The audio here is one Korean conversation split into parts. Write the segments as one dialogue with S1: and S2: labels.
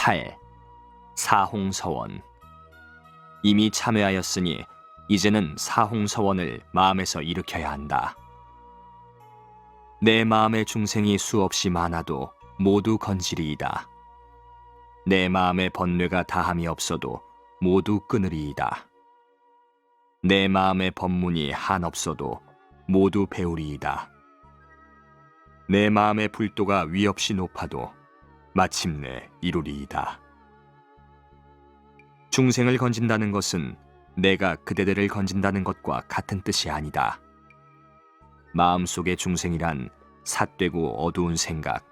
S1: 8. 사홍서원. 이미 참회하였으니 이제는 사홍서원을 마음에서 일으켜야 한다. 내 마음의 중생이 수없이 많아도 모두 건지리이다. 내 마음의 번뇌가 다함이 없어도 모두 끊으리이다. 내 마음의 법문이 한없어도 모두 배우리이다. 내 마음의 불도가 위없이 높아도 마침내 이루리이다. 중생을 건진다는 것은 내가 그대들을 건진다는 것과 같은 뜻이 아니다. 마음속의 중생이란 삿되고 어두운 생각,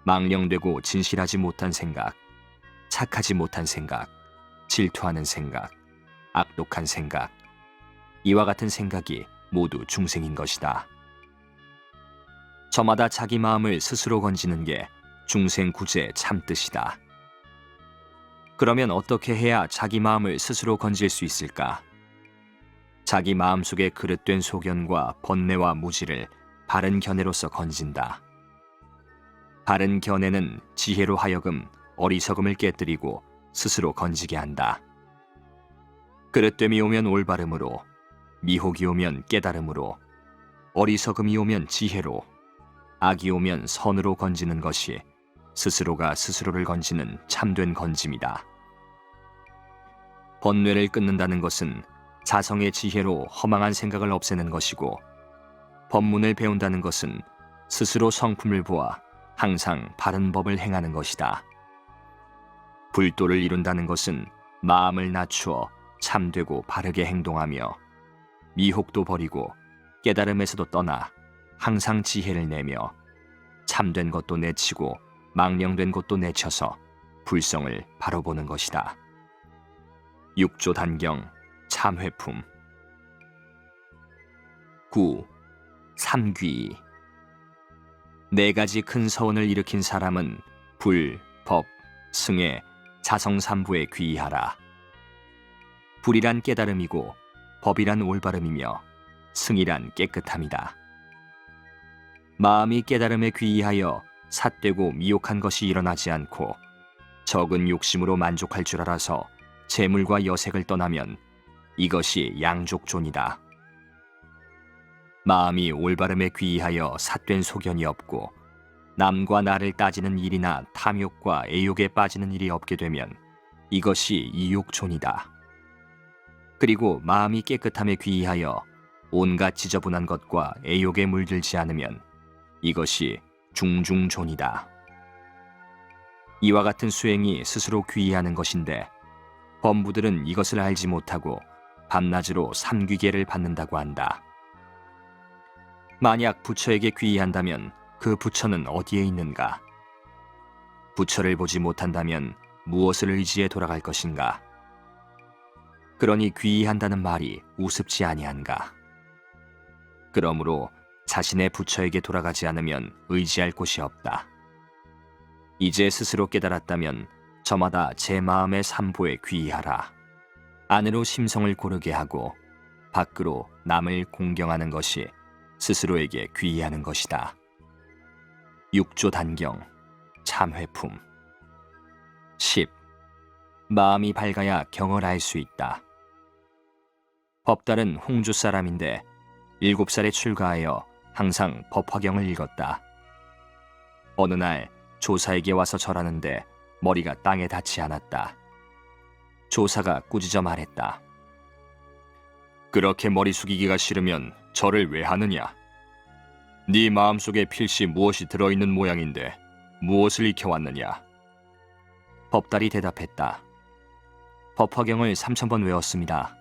S1: 망령되고 진실하지 못한 생각, 착하지 못한 생각, 질투하는 생각, 악독한 생각, 이와 같은 생각이 모두 중생인 것이다. 저마다 자기 마음을 스스로 건지는 게 중생 구제의 참뜻이다. 그러면 어떻게 해야 자기 마음을 스스로 건질 수 있을까? 자기 마음속의 그릇된 소견과 번뇌와 무지를 바른 견해로서 건진다. 바른 견해는 지혜로 하여금 어리석음을 깨뜨리고 스스로 건지게 한다. 그릇됨이 오면 올바름으로, 미혹이 오면 깨달음으로, 어리석음이 오면 지혜로, 악이 오면 선으로 건지는 것이 스스로가 스스로를 건지는 참된 건짐이다. 번뇌를 끊는다는 것은 자성의 지혜로 허망한 생각을 없애는 것이고, 법문을 배운다는 것은 스스로 성품을 보아 항상 바른 법을 행하는 것이다. 불도를 이룬다는 것은 마음을 낮추어 참되고 바르게 행동하며, 미혹도 버리고 깨달음에서도 떠나 항상 지혜를 내며, 참된 것도 내치고 망령된 것도 내쳐서 불성을 바로 보는 것이다. 육조 단경 참회품. 9. 삼귀. 네 가지 큰 서원을 일으킨 사람은 불, 법, 승에 자성삼부에 귀의하라. 불이란 깨달음이고 법이란 올바름이며 승이란 깨끗함이다. 마음이 깨달음에 귀의하여 삿되고 미혹한 것이 일어나지 않고 적은 욕심으로 만족할 줄 알아서 재물과 여색을 떠나면 이것이 양족존이다. 마음이 올바름에 귀의하여 삿된 소견이 없고 남과 나를 따지는 일이나 탐욕과 애욕에 빠지는 일이 없게 되면 이것이 이욕존이다. 그리고 마음이 깨끗함에 귀의하여 온갖 지저분한 것과 애욕에 물들지 않으면 이것이 중중존이다. 이와 같은 수행이 스스로 귀의하는 것인데 범부들은 이것을 알지 못하고 밤낮으로 삼귀계를 받는다고 한다. 만약 부처에게 귀의한다면 그 부처는 어디에 있는가? 부처를 보지 못한다면 무엇을 의지해 돌아갈 것인가? 그러니 귀의한다는 말이 우습지 아니한가? 그러므로 자신의 부처에게 돌아가지 않으면 의지할 곳이 없다. 이제 스스로 깨달았다면 저마다 제 마음의 삼보에 귀의하라. 안으로 심성을 고르게 하고 밖으로 남을 공경하는 것이 스스로에게 귀의하는 것이다. 육조 단경 참회품. 10. 마음이 밝아야 경을 알 수 있다. 법달은 홍주 사람인데 7살에 출가하여 항상 법화경을 읽었다. 어느 날 조사에게 와서 절하는데 머리가 땅에 닿지 않았다. 조사가 꾸짖어 말했다. 그렇게 머리 숙이기가 싫으면 절을 왜 하느냐? 네 마음속에 필시 무엇이 들어있는 모양인데 무엇을 익혀왔느냐? 법달이 대답했다. 법화경을 3000번 외웠습니다.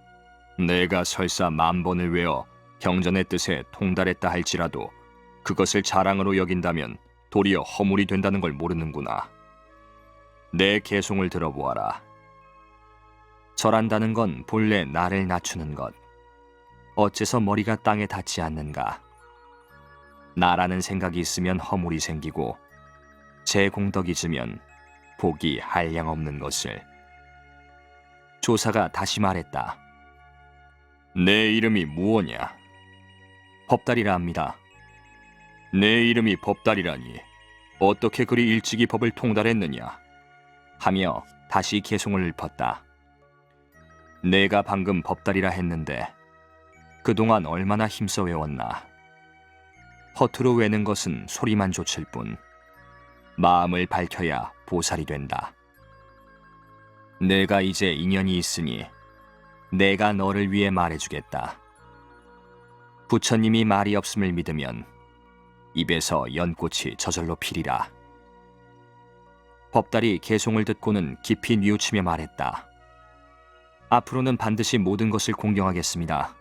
S1: 내가 설사 10,000번을 외워 경전의 뜻에 통달했다 할지라도 그것을 자랑으로 여긴다면 도리어 허물이 된다는 걸 모르는구나. 내 개송을 들어보아라. 절한다는 건 본래 나를 낮추는 것. 어째서 머리가 땅에 닿지 않는가? 나라는 생각이 있으면 허물이 생기고 제 공덕이 즈면 복이 한량없는 것을. 조사가 다시 말했다. 내 이름이 무엇냐? 법달이라 합니다. 내 이름이 법달이라니 어떻게 그리 일찍이 법을 통달했느냐? 하며 다시 개송을 읊었다. 내가 방금 법달이라 했는데 그동안 얼마나 힘써 외웠나. 허투루 외는 것은 소리만 좇을 뿐 마음을 밝혀야 보살이 된다. 내가 이제 인연이 있으니 내가 너를 위해 말해주겠다. 부처님이 말이 없음을 믿으면 입에서 연꽃이 저절로 피리라. 법달이 개송을 듣고는 깊이 뉘우치며 말했다. 앞으로는 반드시 모든 것을 공경하겠습니다.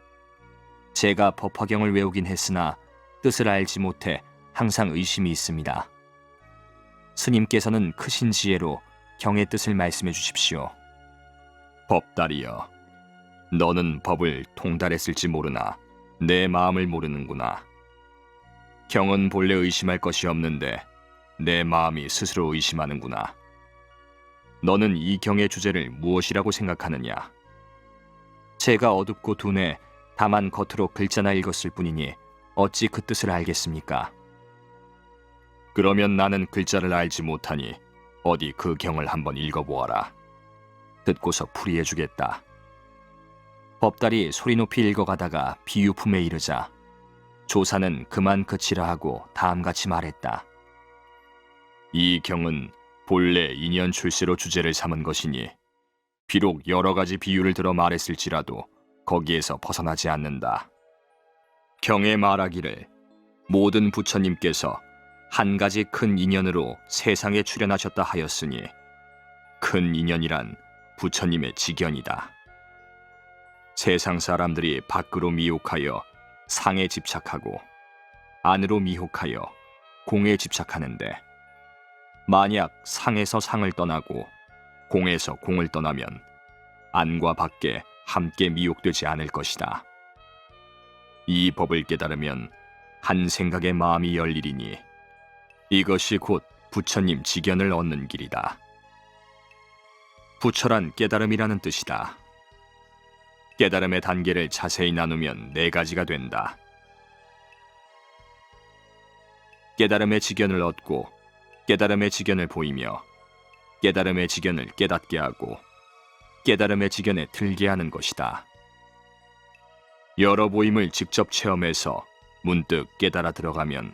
S1: 제가 법화경을 외우긴 했으나 뜻을 알지 못해 항상 의심이 있습니다. 스님께서는 크신 지혜로 경의 뜻을 말씀해 주십시오. 법달이여, 너는 법을 통달했을지 모르나 내 마음을 모르는구나. 경은 본래 의심할 것이 없는데 내 마음이 스스로 의심하는구나. 너는 이 경의 주제를 무엇이라고 생각하느냐? 제가 어둡고 둔해 다만 겉으로 글자나 읽었을 뿐이니 어찌 그 뜻을 알겠습니까? 그러면 나는 글자를 알지 못하니 어디 그 경을 한번 읽어보아라. 듣고서 풀이해주겠다. 법달이 소리 높이 읽어가다가 비유품에 이르자 조사는 그만 그치라 하고 다음같이 말했다. 이 경은 본래 인연 출세로 주제를 삼은 것이니 비록 여러 가지 비유를 들어 말했을지라도 거기에서 벗어나지 않는다. 경에 말하기를 모든 부처님께서 한 가지 큰 인연으로 세상에 출현하셨다 하였으니 큰 인연이란 부처님의 직연이다. 세상 사람들이 밖으로 미혹하여 상에 집착하고 안으로 미혹하여 공에 집착하는데 만약 상에서 상을 떠나고 공에서 공을 떠나면 안과 밖에 함께 미혹되지 않을 것이다. 이 법을 깨달으면 한 생각의 마음이 열리리니 이것이 곧 부처님 직연을 얻는 길이다. 부처란 깨달음이라는 뜻이다. 깨달음의 단계를 자세히 나누면 4가지가 된다. 깨달음의 직연을 얻고 깨달음의 직연을 보이며 깨달음의 직연을 깨닫게 하고 깨달음의 직연에 들게 하는 것이다. 여러 보임을 직접 체험해서 문득 깨달아 들어가면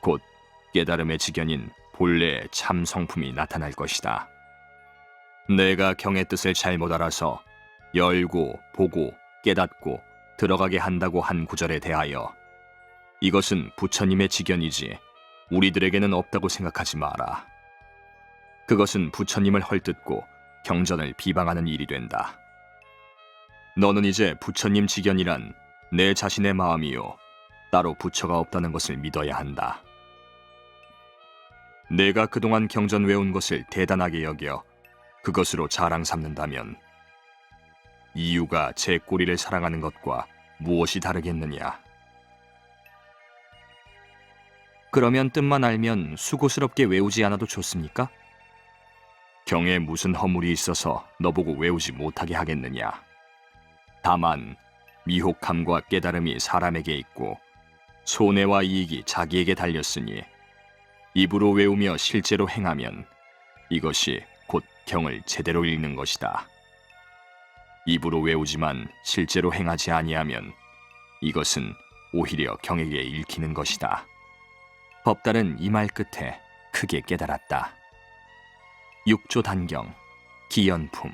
S1: 곧 깨달음의 직연인 본래의 참 성품이 나타날 것이다. 내가 경의 뜻을 잘못 알아서 열고 보고 깨닫고 들어가게 한다고 한 구절에 대하여 이것은 부처님의 직연이지 우리들에게는 없다고 생각하지 마라. 그것은 부처님을 헐뜯고 경전을 비방하는 일이 된다. 너는 이제 부처님 직연이란 내 자신의 마음이요 따로 부처가 없다는 것을 믿어야 한다. 내가 그동안 경전 외운 것을 대단하게 여겨 그것으로 자랑 삼는다면 이유가 제 꼬리를 사랑하는 것과 무엇이 다르겠느냐? 그러면 뜻만 알면 수고스럽게 외우지 않아도 좋습니까? 경에 무슨 허물이 있어서 너보고 외우지 못하게 하겠느냐? 다만 미혹함과 깨달음이 사람에게 있고 손해와 이익이 자기에게 달렸으니 입으로 외우며 실제로 행하면 이것이 곧 경을 제대로 읽는 것이다. 입으로 외우지만 실제로 행하지 아니하면 이것은 오히려 경에게 읽히는 것이다. 법달은 이 말 끝에 크게 깨달았다. 육조 단경, 기연품.